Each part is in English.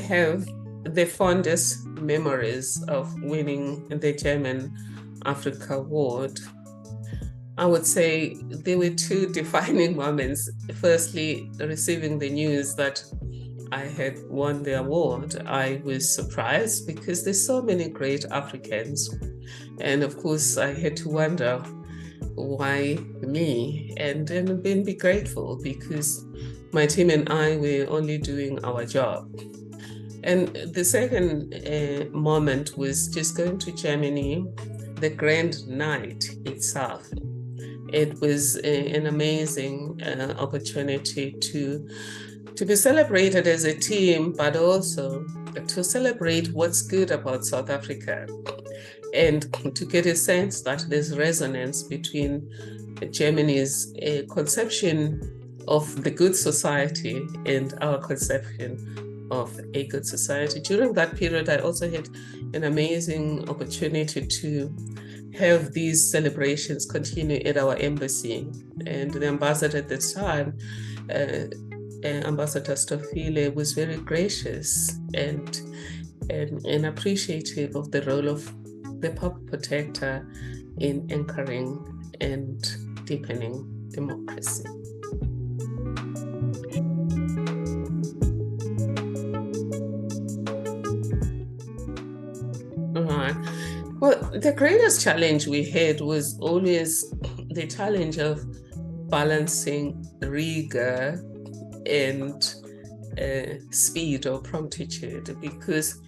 have the fondest memories of winning the German Africa Award. I would say there were two defining moments. Firstly, receiving the news that I had won the award, I was surprised because there's so many great Africans. And of course, I had to wonder, why me? And then be grateful because my team and I were only doing our job. And the second moment was just going to Germany, the grand night itself. It was an amazing opportunity to be celebrated as a team, but also to celebrate what's good about South Africa and to get a sense that there's resonance between Germany's conception of the good society and our conception of a good society. During that period, I also had an amazing opportunity to have these celebrations continue at our embassy. And the ambassador at the time, Ambassador Stofile, was very gracious and appreciative of the role of the public protector in anchoring and deepening democracy. Well, the greatest challenge we had was always the challenge of balancing rigor and speed or promptitude, because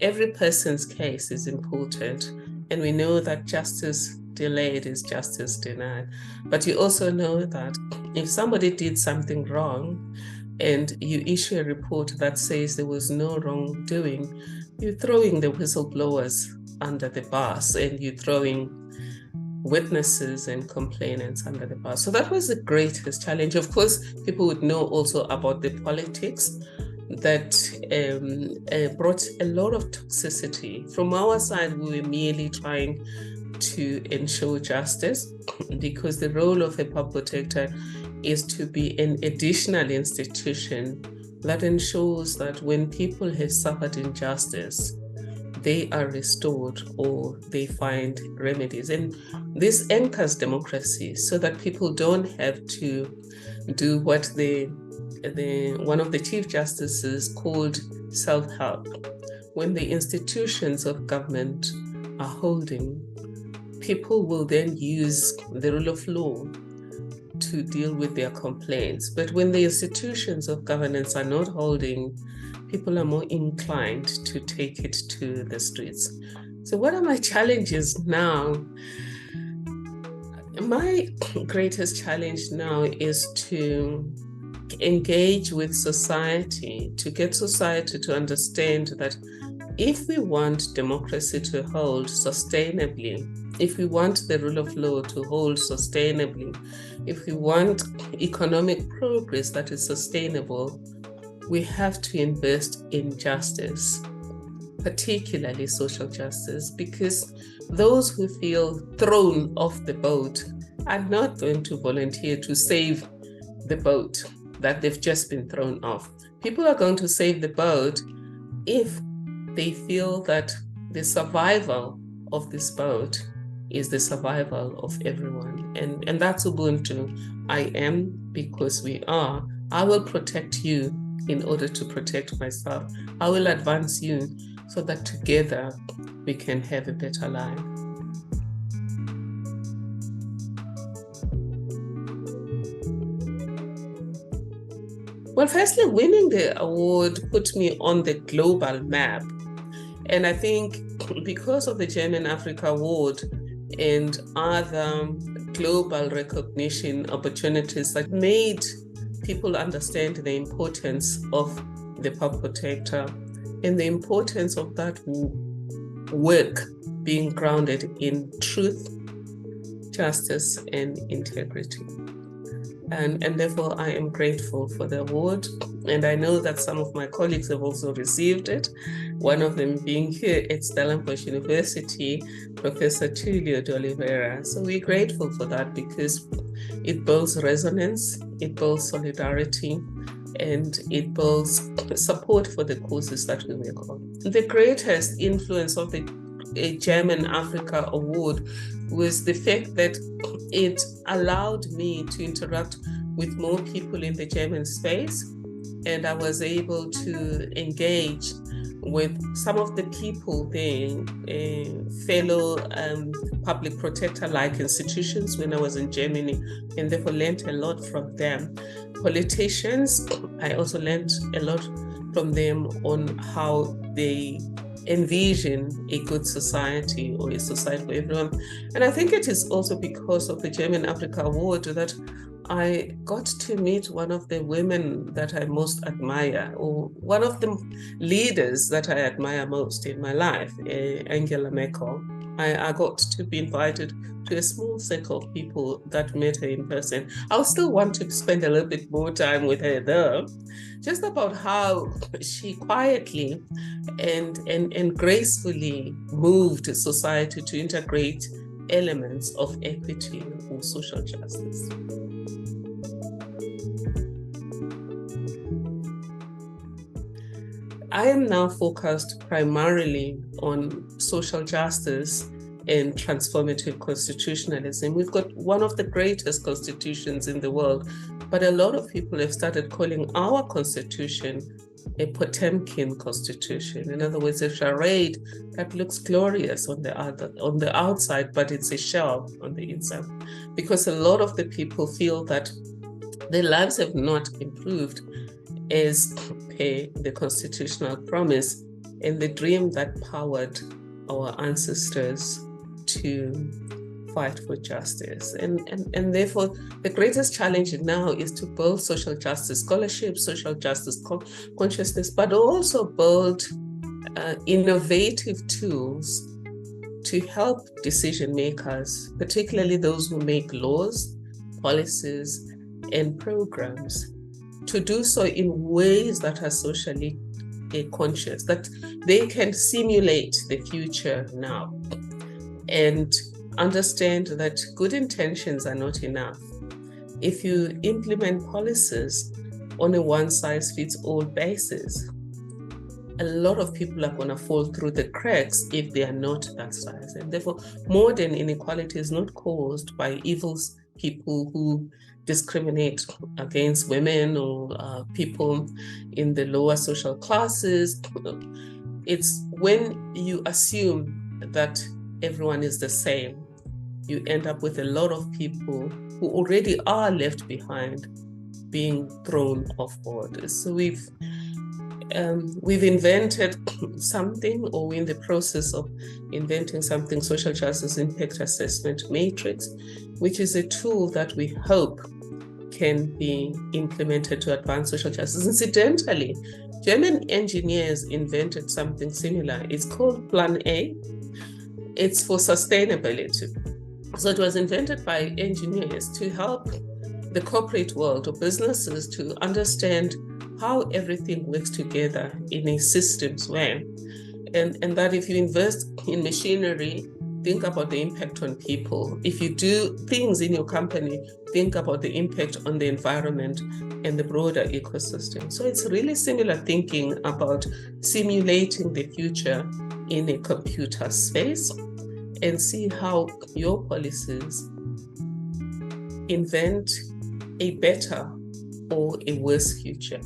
every person's case is important, and we know that justice delayed is justice denied. But you also know that if somebody did something wrong and you issue a report that says there was no wrongdoing, you're throwing the whistleblowers under the bus and you're throwing witnesses and complainants under the bus. So that was the greatest challenge. Of course, people would know also about the politics that brought a lot of toxicity. From our side, we were merely trying to ensure justice, because the role of a public protector is to be an additional institution that ensures that when people have suffered injustice, they are restored or they find remedies. And this anchors democracy so that people don't have to do what one of the chief justices called self-help. When the institutions of government are holding, people will then use the rule of law to deal with their complaints. But when the institutions of governance are not holding, people are more inclined to take it to the streets. So what are my challenges now? My greatest challenge now is to engage with society, to get society to understand that if we want democracy to hold sustainably, if we want the rule of law to hold sustainably, if we want economic progress that is sustainable, we have to invest in justice, particularly social justice, because those who feel thrown off the boat are not going to volunteer to save the boat that they've just been thrown off. People are going to save the boat if they feel that the survival of this boat is the survival of everyone. And that's Ubuntu. I am because we are. I will protect you in order to protect myself. I will advance you so that together we can have a better life. Well, firstly, winning the award put me on the global map. And I think because of the German Africa Award and other global recognition opportunities that made people understand the importance of the public protector and the importance of that work being grounded in truth, justice, and integrity. And therefore, I am grateful for the award. And I know that some of my colleagues have also received it, one of them being here at Stellenbosch University, Professor Thuli Madonsela. So we're grateful for that because it builds resonance, it builds solidarity, and it builds support for the causes that we work on. The greatest influence of the German Africa Award was the fact that it allowed me to interact with more people in the German space, and I was able to engage with some of the people there, fellow public protector-like institutions when I was in Germany, and therefore learned a lot from them. Politicians, I also learned a lot from them on how they envision a good society or a society for everyone. And I think it is also because of the German Africa Award that I got to meet one of the women that I most admire, or one of the leaders that I admire most in my life, Angela Merkel. I got to be invited to a small circle of people that met her in person. I'll still want to spend a little bit more time with her though, just about how she quietly and gracefully moved society to integrate elements of equity or social justice. I am now focused primarily on social justice and transformative constitutionalism. We've got one of the greatest constitutions in the world, but a lot of people have started calling our constitution a Potemkin constitution. In other words, a charade that looks glorious on the outside, but it's a shell on the inside, because a lot of the people feel that their lives have not improved as per the constitutional promise and the dream that powered our ancestors to fight for justice. And therefore, the greatest challenge now is to build social justice scholarship, social justice consciousness, but also build innovative tools to help decision makers, particularly those who make laws, policies, and programs, to do so in ways that are socially conscious, that they can simulate the future now and understand that good intentions are not enough. If you implement policies on a one-size-fits-all basis, a lot of people are going to fall through the cracks if they are not that size. And therefore, modern inequality is not caused by evil people who discriminate against women or people in the lower social classes. It's when you assume that everyone is the same, you end up with a lot of people who already are left behind being thrown off board. So we've invented something, or we're in the process of inventing something, social justice impact assessment matrix, which is a tool that we hope can be implemented to advance social justice. Incidentally, German engineers invented something similar. It's called Plan A. It's for sustainability. So it was invented by engineers to help the corporate world or businesses to understand how everything works together in a systems way. And that if you invest in machinery, think about the impact on people. If you do things in your company, think about the impact on the environment and the broader ecosystem. So it's really similar thinking about simulating the future in a computer space and see how your policies invent a better or a worse future.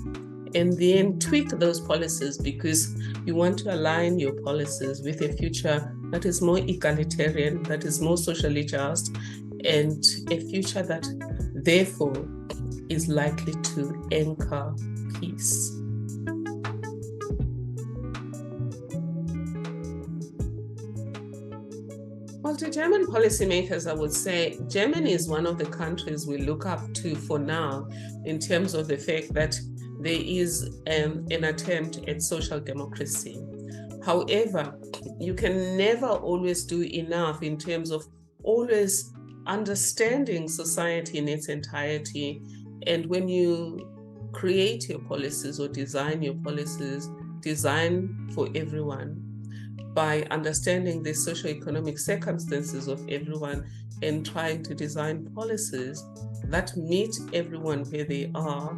And then tweak those policies because you want to align your policies with a future that is more egalitarian, that is more socially just, and a future that therefore is likely to anchor peace. Well, to German policymakers, I would say Germany is one of the countries we look up to for now in terms of the fact that there is an attempt at social democracy. However, you can never always do enough in terms of always understanding society in its entirety. And when you create your policies or design your policies, design for everyone by understanding the socioeconomic circumstances of everyone and trying to design policies that meet everyone where they are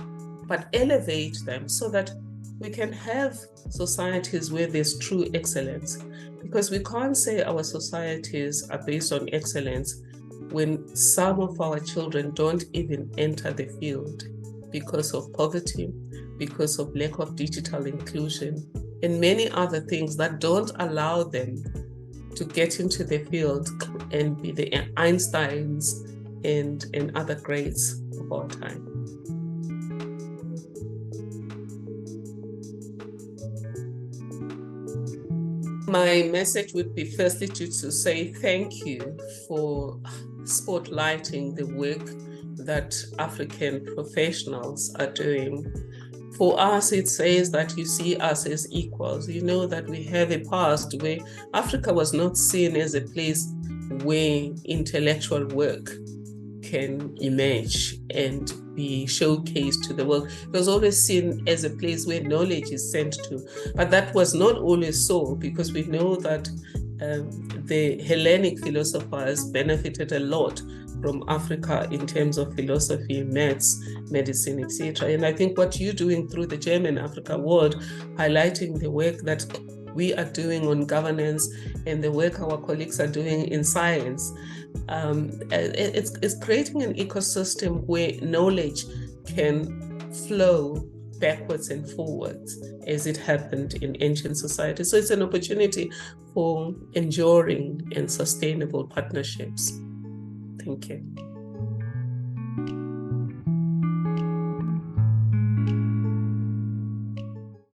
but elevate them so that we can have societies where there's true excellence. Because we can't say our societies are based on excellence when some of our children don't even enter the field because of poverty, because of lack of digital inclusion, and many other things that don't allow them to get into the field and be the Einsteins and other greats of our time. My message would be firstly to say thank you for spotlighting the work that African professionals are doing. For us, it says that you see us as equals. You know that we have a past where Africa was not seen as a place where intellectual work can emerge and be showcased to the world. It was always seen as a place where knowledge is sent to. But that was not always so, because we know that the Hellenic philosophers benefited a lot from Africa in terms of philosophy, maths, medicine, etc. And I think what you're doing through the German Africa World, highlighting the work that we are doing on governance and the work our colleagues are doing in science, it's creating an ecosystem where knowledge can flow backwards and forwards as it happened in ancient society. So it's an opportunity for enduring and sustainable partnerships. Thank you.